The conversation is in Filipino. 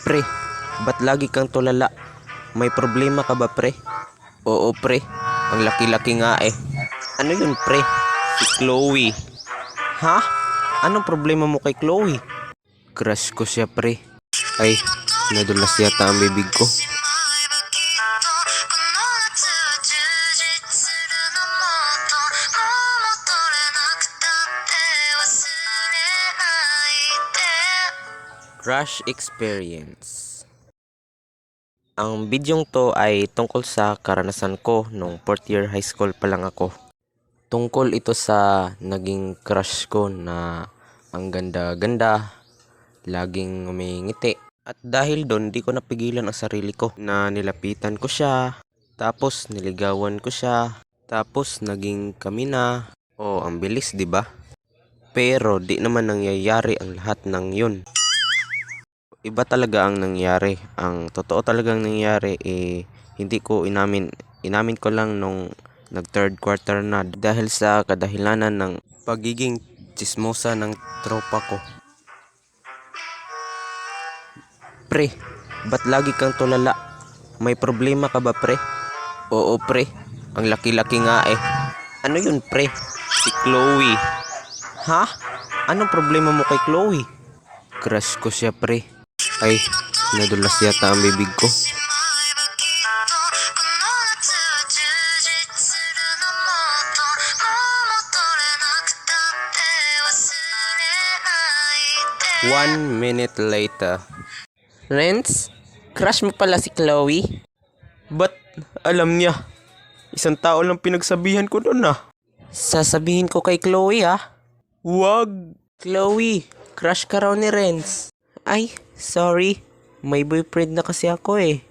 Pre, ba't lagi kang tulala? May problema ka ba, pre? Oo, pre. Ang laki-laki nga eh. Ano yun, pre? Si Chloe. Ha? Anong problema mo kay Chloe? Crush ko siya, pre. Ay, nadulas yata ang bibig ko. Crush Experience. Ang bidyong to ay tungkol sa karanasan ko nung 4th year high school pa lang ako. Tungkol ito sa naging crush ko na ang ganda-ganda, laging umingiti. At dahil doon, di ko napigilan ang sarili ko na nilapitan ko siya, tapos niligawan ko siya, tapos naging kami na. Oh, ang bilis, di ba? Pero di naman nangyayari ang lahat ng yun. Iba talaga ang nangyari. Ang totoo talagang nangyari hindi ko inamin. Inamin ko lang nung nag third quarter na dahil sa kadahilanan ng pagiging tsismosa ng tropa ko. Pre, ba't lagi kang tulala? May problema ka ba, pre? Oo, pre. Ang laki-laki nga eh. Ano yun, pre? Si Chloe. Ha? Anong problema mo kay Chloe? Crush ko siya, pre. Ay, nadulas yata ang bibig ko. One minute later. Renz, crush mo pala si Chloe? Ba't alam niya? Isang tao lang pinagsabihan ko doon ah. Sasabihin ko kay Chloe ah. Wag! Chloe, crush ka raw ni Renz. Ay, sorry. May boyfriend na kasi ako eh.